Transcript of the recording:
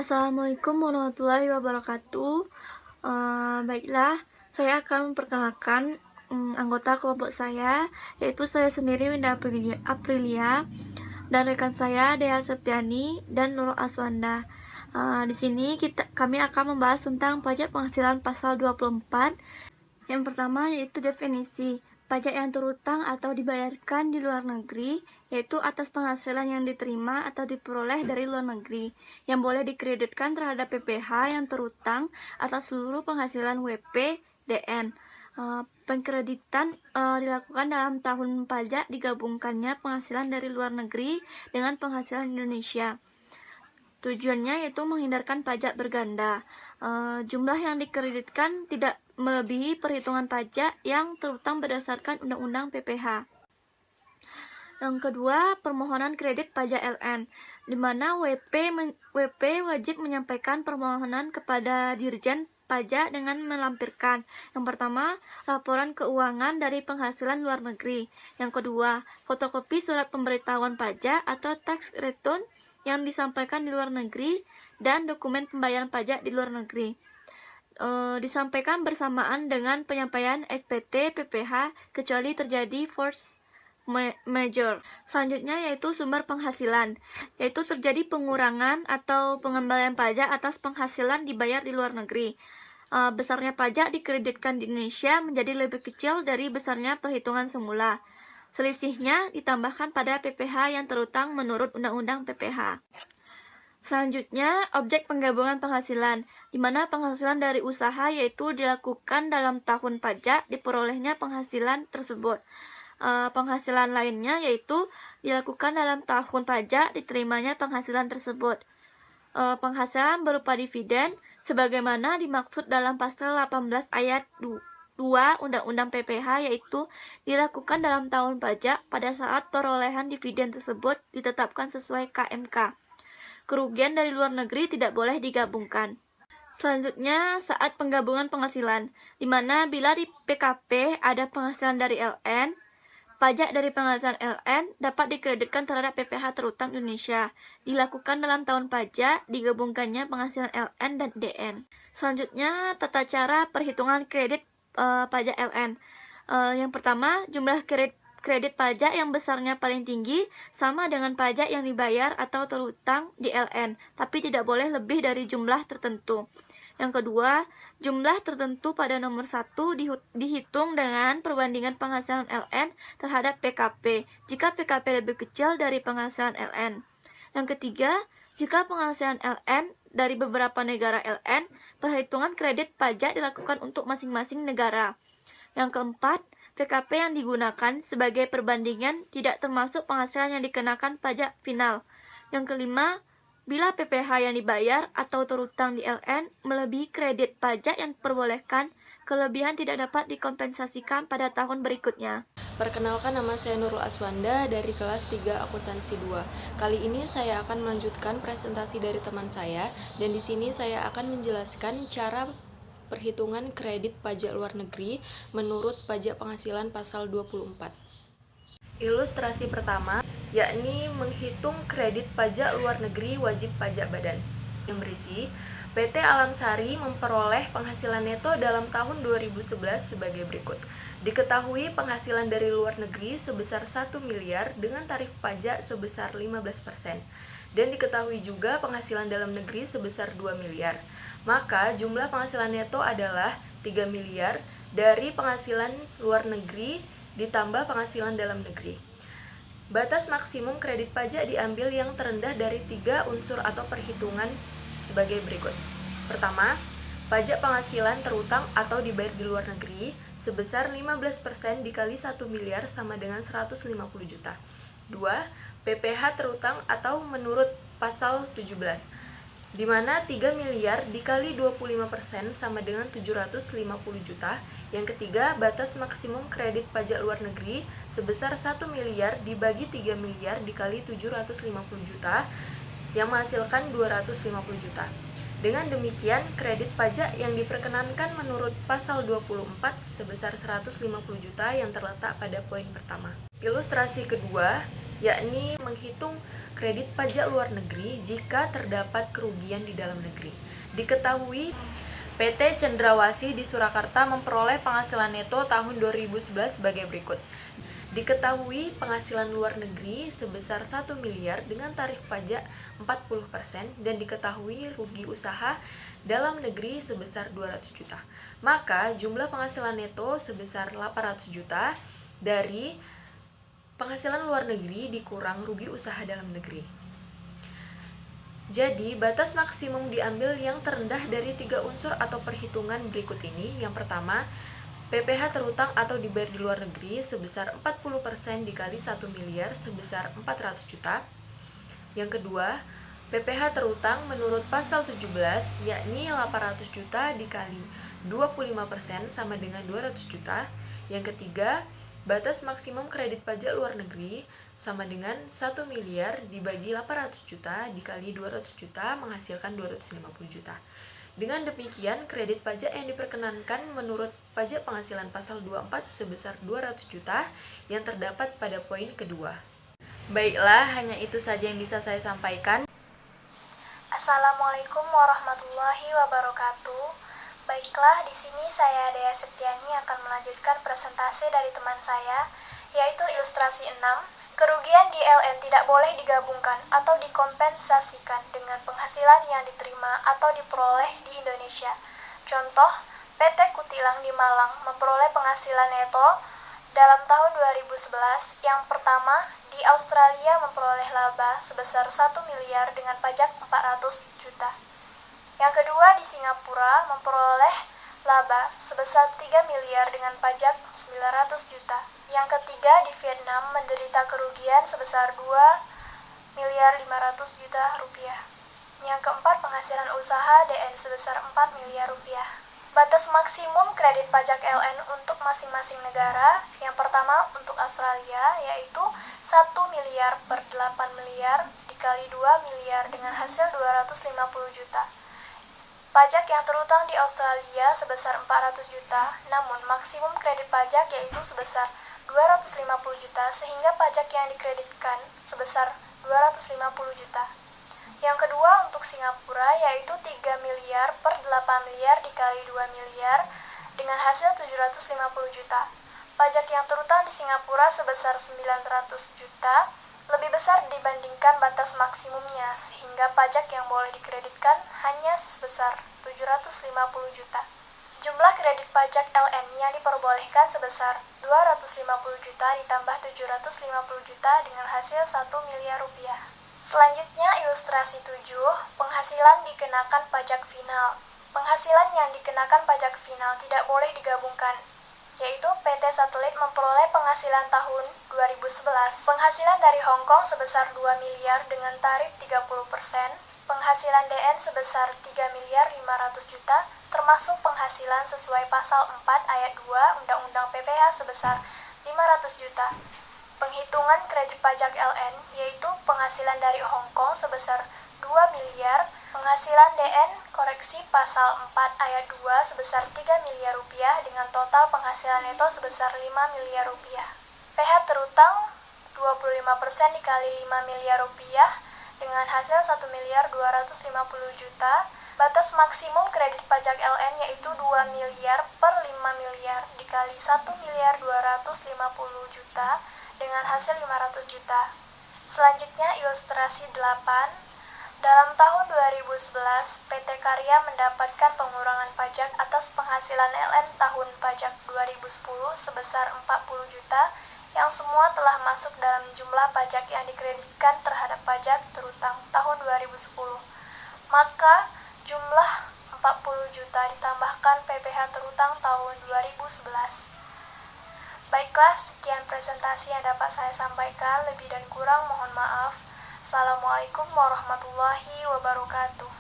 Assalamualaikum warahmatullahi wabarakatuh. Baiklah, saya akan memperkenalkan anggota kelompok saya, yaitu saya sendiri Winda Aprilia dan rekan saya Dea Septiani dan Nurul Aswanda. Di sini kami akan membahas tentang pajak penghasilan pasal 24. Yang pertama yaitu definisi pajak yang terutang atau dibayarkan di luar negeri, yaitu atas penghasilan yang diterima atau diperoleh dari luar negeri, yang boleh dikreditkan terhadap PPh yang terutang atas seluruh penghasilan WP DN. Pengkreditan dilakukan dalam tahun pajak digabungkannya penghasilan dari luar negeri dengan penghasilan Indonesia. Tujuannya yaitu menghindarkan pajak berganda. Jumlah yang dikreditkan tidak melebihi perhitungan pajak yang terutang berdasarkan Undang-Undang PPh. Yang kedua, permohonan kredit pajak LN, di mana WP wajib menyampaikan permohonan kepada Dirjen Pajak dengan melampirkan yang pertama, laporan keuangan dari penghasilan luar negeri. Yang kedua, fotokopi surat pemberitahuan pajak atau tax return yang disampaikan di luar negeri dan dokumen pembayaran pajak di luar negeri. Disampaikan bersamaan dengan penyampaian SPT PPh kecuali terjadi force major. Selanjutnya yaitu sumber penghasilan, yaitu terjadi pengurangan atau pengembalian pajak atas penghasilan dibayar di luar negeri. Besarnya pajak dikreditkan di Indonesia menjadi lebih kecil dari besarnya perhitungan semula. Selisihnya ditambahkan pada PPh yang terutang menurut Undang-Undang PPh. Selanjutnya, objek penggabungan penghasilan, di mana penghasilan dari usaha yaitu dilakukan dalam tahun pajak diperolehnya penghasilan tersebut. Penghasilan lainnya yaitu dilakukan dalam tahun pajak diterimanya penghasilan tersebut. Penghasilan berupa dividen sebagaimana dimaksud dalam pasal 18 ayat 2 Undang-Undang PPh yaitu dilakukan dalam tahun pajak pada saat perolehan dividen tersebut ditetapkan sesuai KMK. Kerugian dari luar negeri tidak boleh digabungkan. Selanjutnya, saat penggabungan penghasilan, di mana bila di PKP ada penghasilan dari LN, pajak dari penghasilan LN dapat dikreditkan terhadap PPh terutang Indonesia. Dilakukan dalam tahun pajak, digabungkannya penghasilan LN dan DN. Selanjutnya, tata cara perhitungan kredit pajak LN. Yang pertama, jumlah kredit pajak yang besarnya paling tinggi sama dengan pajak yang dibayar atau terutang di LN, tapi tidak boleh lebih dari jumlah tertentu. Yang kedua, jumlah tertentu pada nomor 1 dihitung dengan perbandingan penghasilan LN terhadap PKP, jika PKP lebih kecil dari penghasilan LN. Yang ketiga, jika penghasilan LN dari beberapa negara LN, perhitungan kredit pajak dilakukan untuk masing-masing negara. Yang keempat, PKP yang digunakan sebagai perbandingan tidak termasuk penghasilan yang dikenakan pajak final. Yang kelima, bila PPh yang dibayar atau terutang di LN melebihi kredit pajak yang diperbolehkan, kelebihan tidak dapat dikompensasikan pada tahun berikutnya. Perkenalkan, nama saya Nurul Aswanda dari kelas 3 Akuntansi 2. Kali ini saya akan melanjutkan presentasi dari teman saya, dan di sini saya akan menjelaskan cara perhitungan kredit pajak luar negeri menurut pajak penghasilan pasal 24. Ilustrasi pertama, yakni menghitung kredit pajak luar negeri wajib pajak badan, yang berisi PT Alam Sari memperoleh penghasilan neto dalam tahun 2011 sebagai berikut. Diketahui penghasilan dari luar negeri sebesar 1 miliar dengan tarif pajak sebesar 15%, dan diketahui juga penghasilan dalam negeri sebesar 2 miliar. Maka jumlah penghasilan neto adalah 3 miliar dari penghasilan luar negeri ditambah penghasilan dalam negeri. Batas maksimum kredit pajak diambil yang terendah dari 3 unsur atau perhitungan sebagai berikut. Pertama, pajak penghasilan terutang atau dibayar di luar negeri sebesar 15% dikali 1 miliar sama dengan 150 juta. 2. PPh terutang atau menurut pasal 17, di mana 3 miliar dikali 25% sama dengan 750 juta. Yang ketiga, batas maksimum kredit pajak luar negeri sebesar 1 miliar dibagi 3 miliar dikali 750 juta yang menghasilkan 250 juta. Dengan demikian, kredit pajak yang diperkenankan menurut pasal 24 sebesar 150 juta yang terletak pada poin pertama. Ilustrasi kedua, yakni menghitung kredit pajak luar negeri jika terdapat kerugian di dalam negeri. Diketahui PT Cendrawasih di Surakarta memperoleh penghasilan neto tahun 2011 sebagai berikut. Diketahui penghasilan luar negeri sebesar 1 miliar dengan tarif pajak 40% dan diketahui rugi usaha dalam negeri sebesar 200 juta. Maka jumlah penghasilan neto sebesar 800 juta dari penghasilan luar negeri dikurang rugi usaha dalam negeri. Jadi, batas maksimum diambil yang terendah dari 3 unsur atau perhitungan berikut ini. Yang pertama, PPh terutang atau dibayar di luar negeri sebesar 40% dikali 1 miliar sebesar 400 juta. Yang kedua, PPh terutang menurut pasal 17 yakni 800 juta dikali 25% sama dengan 200 juta. Yang ketiga, batas maksimum kredit pajak luar negeri sama dengan 1 miliar dibagi 800 juta dikali 200 juta menghasilkan 250 juta. Dengan demikian, kredit pajak yang diperkenankan menurut pajak penghasilan pasal 24 sebesar 200 juta yang terdapat pada poin kedua. Baiklah, hanya itu saja yang bisa saya sampaikan. Assalamualaikum warahmatullahi wabarakatuh. Baiklah, di sini saya Dea Septiani akan melanjutkan presentasi dari teman saya, yaitu ilustrasi 6. Kerugian di LN tidak boleh digabungkan atau dikompensasikan dengan penghasilan yang diterima atau diperoleh di Indonesia. Contoh, PT Kutilang di Malang memperoleh penghasilan neto dalam tahun 2011. Yang pertama, di Australia memperoleh laba sebesar 1 miliar dengan pajak 400 juta. Yang kedua, di Singapura memperoleh laba sebesar 3 miliar dengan pajak 900 juta. Yang ketiga, di Vietnam menderita kerugian sebesar 2 miliar 500 juta rupiah. Yang keempat, penghasilan usaha DN sebesar 4 miliar rupiah. Batas maksimum kredit pajak LN untuk masing-masing negara. Yang pertama untuk Australia yaitu 1 miliar per 8 miliar dikali 2 miliar dengan hasil 250 juta. Pajak yang terutang di Australia sebesar 400 juta, namun maksimum kredit pajak yaitu sebesar 250 juta sehingga pajak yang dikreditkan sebesar 250 juta. Yang kedua untuk Singapura yaitu 3 miliar per 8 miliar dikali 2 miliar dengan hasil 750 juta. Pajak yang terutang di Singapura sebesar 900 juta, lebih besar dibandingkan batas maksimumnya sehingga pajak yang boleh dikreditkan hanya sebesar 750 juta. Jumlah kredit pajak LN yang diperbolehkan sebesar 250 juta ditambah 750 juta dengan hasil 1 miliar rupiah. Selanjutnya ilustrasi 7, penghasilan dikenakan pajak final. Penghasilan yang dikenakan pajak final tidak boleh digabungkan, yaitu PT Satelit memperoleh penghasilan tahun 2011. Penghasilan dari Hong Kong sebesar 2 miliar dengan tarif 30%, penghasilan DN sebesar 3 miliar 500 juta, termasuk penghasilan sesuai pasal 4 ayat 2 Undang-Undang PPh sebesar 500 juta. Penghitungan kredit pajak LN yaitu penghasilan dari Hong Kong sebesar 2 miliar, penghasilan DN koreksi pasal 4 ayat 2 sebesar 3 miliar rupiah dengan total penghasilan neto sebesar 5 miliar rupiah. PH terutang 25% dikali 5 miliar rupiah dengan hasil 1 miliar 250 juta. Batas maksimum kredit pajak LN yaitu 2 miliar per 5 miliar dikali 1 miliar 250 juta dengan hasil 500 juta. Selanjutnya ilustrasi 8. Dalam tahun 2011, PT Karya mendapatkan pengurangan pajak atas penghasilan LN tahun pajak 2010 sebesar 40 juta yang semua telah masuk dalam jumlah pajak yang dikreditkan terhadap pajak terutang tahun 2010. Maka jumlah 40 juta ditambahkan PPh terutang tahun 2011. Baiklah, sekian presentasi yang dapat saya sampaikan. Lebih dan kurang mohon maaf. Assalamualaikum warahmatullahi wabarakatuh.